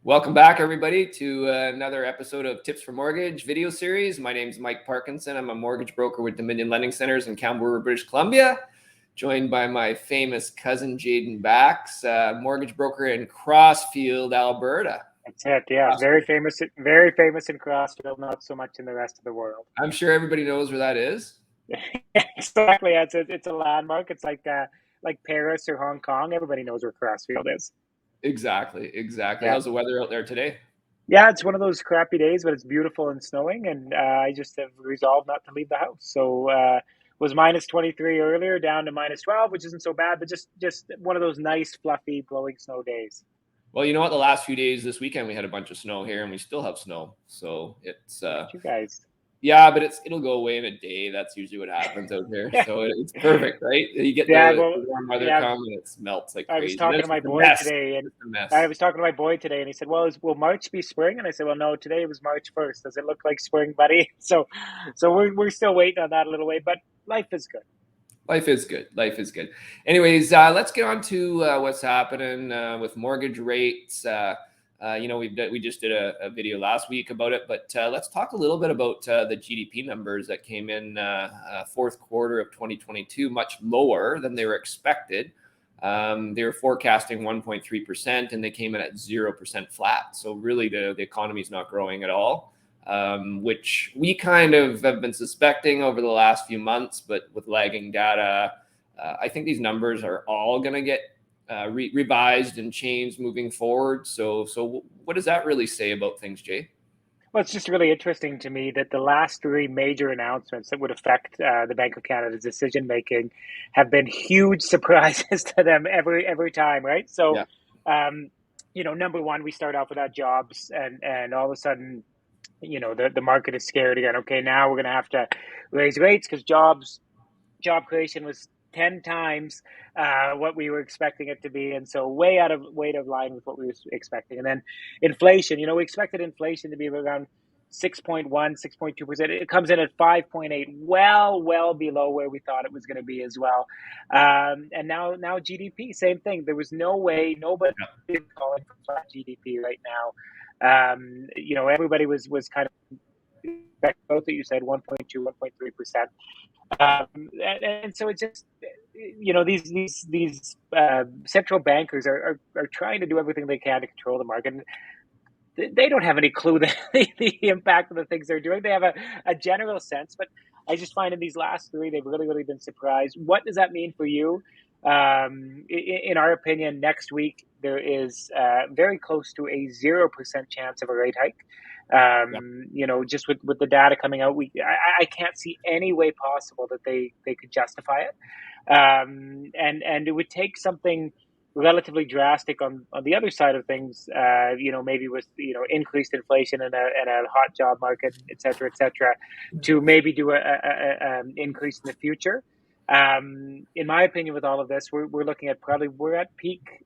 Welcome back, everybody, to another episode of Tips for Mortgage video series. My name is Mike Parkinson. I'm a mortgage broker with Dominion Lending Centers in Kamloops, British Columbia, joined by my famous cousin, Jaden Bax, mortgage broker in Crossfield, Alberta. That's it. Yeah, very famous in Crossfield, not so much in the rest of the world. I'm sure everybody knows where that is. Exactly. It's a landmark. It's like Paris or Hong Kong. Everybody knows where Crossfield is. Exactly. Yeah. How's the weather out there today? Yeah, it's one of those crappy days, but it's beautiful and snowing, and I just have resolved not to leave the house. So was minus 23 earlier, down to minus 12, which isn't so bad, but just one of those nice, fluffy, blowing snow days. Well, you know what? The last few days this weekend, we had a bunch of snow here, and we still have snow. So it's You guys. yeah, but it'll go away in a day. That's usually what happens out here. So it's perfect, right? You get the warm weather come and it melts like crazy. I was talking to my boy today, and he said, "Well, will March be spring?" And I said, "Well, no. Today was March 1st. Does it look like spring, buddy?" So we're still waiting on that a little way, but life is good. Life is good. Anyways, let's get on to what's happening with mortgage rates. We just did a video last week about it, but let's talk a little bit about the GDP numbers that came in fourth quarter of 2022, much lower than they were expected. They were forecasting 1.3%, and they came in at 0% flat. So really, the economy is not growing at all, which we kind of have been suspecting over the last few months. But with lagging data, I think these numbers are all going to get revised and changed moving forward. So what does that really say about things, Jay? Well, it's just really interesting to me that the last three major announcements that would affect the Bank of Canada's decision making have been huge surprises to them every time, right? So, number one, we start off without jobs, and all of a sudden, the market is scared again. Okay, now we're going to have to raise rates because job creation was 10 times what we were expecting it to be. And so way out of line with what we were expecting. And then inflation, we expected inflation to be around 6.1, 6.2%. It comes in at 5.8, well below where we thought it was going to be as well. And now GDP, same thing. There was no way, nobody was calling for flat GDP right now. Everybody was kind of both that you said 1.2, 1.3%. And so it's just, these central bankers are trying to do everything they can to control the market. And they don't have any clue that the impact of the things they're doing. They have a general sense, but I just find in these last three, they've really been surprised. What does that mean for you? In our opinion, next week, there is very close to a 0% chance of a rate hike. Just with the data coming out, I can't see any way possible that they could justify it. And it would take something relatively drastic on the other side of things, maybe with, increased inflation and a hot job market, et cetera, to maybe do a increase in the future. In my opinion, with all of this, we're looking at we're at peak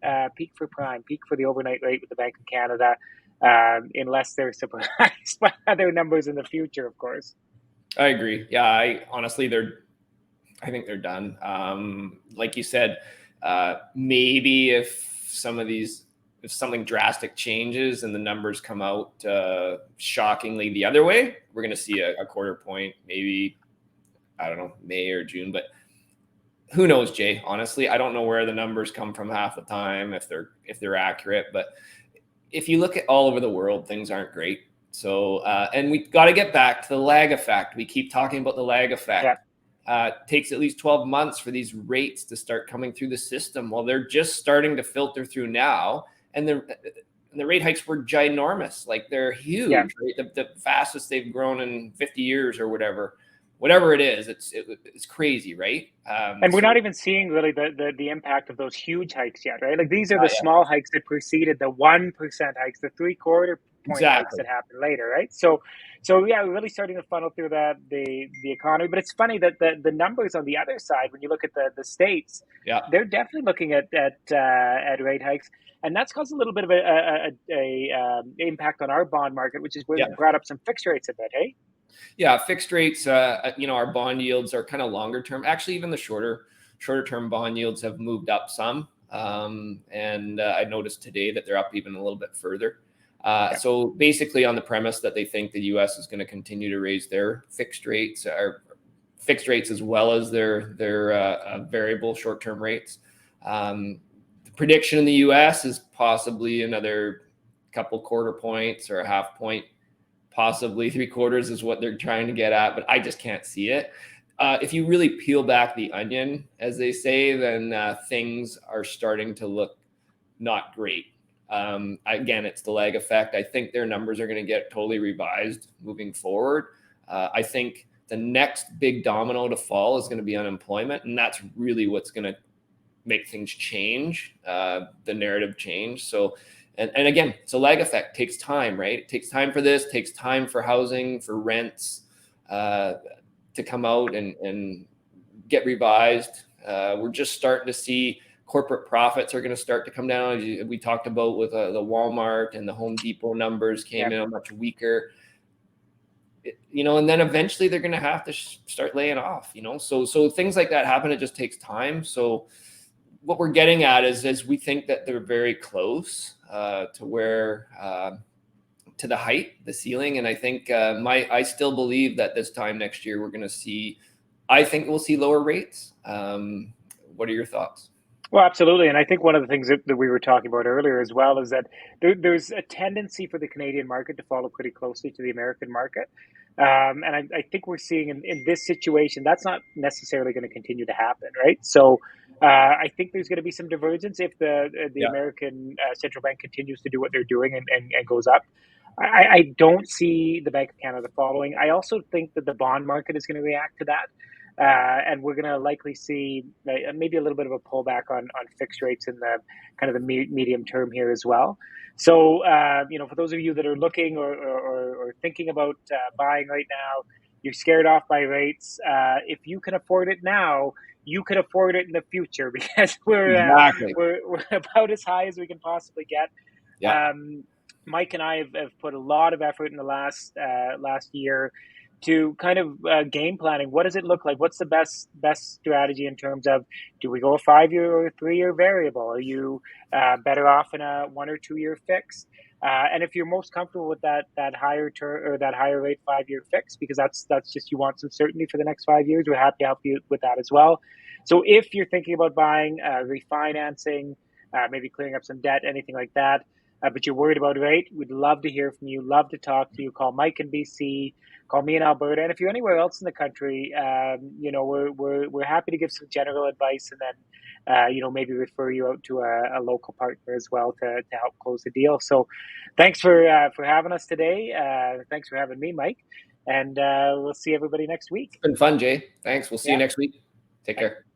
for prime, peak for the overnight rate with the Bank of Canada, unless they're surprised by other numbers in the future, of course. I agree. Yeah, I think they're done. Like you said, maybe if something drastic changes and the numbers come out shockingly the other way, we're going to see a quarter point, maybe, I don't know, May or June, but who knows, Jay? Honestly, I don't know where the numbers come from half the time, if they're accurate, but if you look at all over the world, things aren't great. So, and we got to get back to the lag effect. We keep talking about the lag effect. Yeah. It takes at least 12 months for these rates to start coming through the system. Well, they're just starting to filter through now, and the rate hikes were ginormous. Like, they're huge, right? The fastest they've grown in 50 years or whatever it is. It's crazy, right? And we're not even seeing really the impact of those huge hikes yet, right? Like, these are the small hikes that preceded the 1% hikes, the 3/4 point hikes that happened later, right? So yeah, we're really starting to funnel through the economy. But it's funny that the numbers on the other side, when you look at the states, they're definitely looking at rate hikes, and that's caused a little bit of a impact on our bond market, which is where we brought up some fixed rates a bit, hey? Yeah, fixed rates, our bond yields are kind of longer term. Actually, even the shorter term bond yields have moved up some. And I noticed today that they're up even a little bit further. So basically, on the premise that they think the U.S. is going to continue to raise their fixed rates as well as their variable short-term rates. The prediction in the U.S. is possibly another couple quarter points or a half point, possibly 3/4 is what they're trying to get at, but I just can't see it. If you really peel back the onion, as they say, then things are starting to look not great. Again, it's the lag effect. I think their numbers are going to get totally revised moving forward. I think the next big domino to fall is going to be unemployment, and that's really what's going to make things change, the narrative change. So, and again, it's a lag effect. It takes time, right? It takes time for this. It takes time for housing, for rents to come out and get revised. We're just starting to see corporate profits are going to start to come down. We talked about with the Walmart and the Home Depot numbers came in much weaker. And then eventually they're going to have to start laying off. So things like that happen. It just takes time. So what we're getting at is we think that they're very close to where to the height, the ceiling. And I think I still believe that this time next year we're going to see. I think we'll see lower rates. What are your thoughts? Well, absolutely. And I think one of the things that we were talking about earlier as well is that there's a tendency for the Canadian market to follow pretty closely to the American market. And I think we're seeing in this situation, that's not necessarily going to continue to happen, right? So I think there's going to be some divergence if the American central bank continues to do what they're doing and goes up. I don't see the Bank of Canada following. I also think that the bond market is going to react to that. And we're going to likely see maybe a little bit of a pullback on fixed rates in the kind of the medium term here as well. So, for those of you that are looking or thinking about buying right now, you're scared off by rates. If you can afford it now, you can afford it in the future because we're about as high as we can possibly get. Yeah. Mike and I have put a lot of effort in the last year to kind of game planning. What does it look like? What's the best strategy in terms of, do we go a 5-year or a 3-year variable? Are you better off in a 1 or 2 year fix? And if you're most comfortable with that higher that higher rate 5-year fix, because that's just, you want some certainty for the next 5 years, we're happy to help you with that as well. So if you're thinking about buying, refinancing, maybe clearing up some debt, anything like that, but you're worried about rate, we'd love to hear from you, love to talk to you. Call Mike in BC, call me in Alberta. And if you're anywhere else in the country, we're happy to give some general advice and then, maybe refer you out to a local partner as well to help close the deal. So thanks for having us today. Thanks for having me, Mike. And we'll see everybody next week. It's been fun, Jay. Thanks. We'll see you next week. Take care.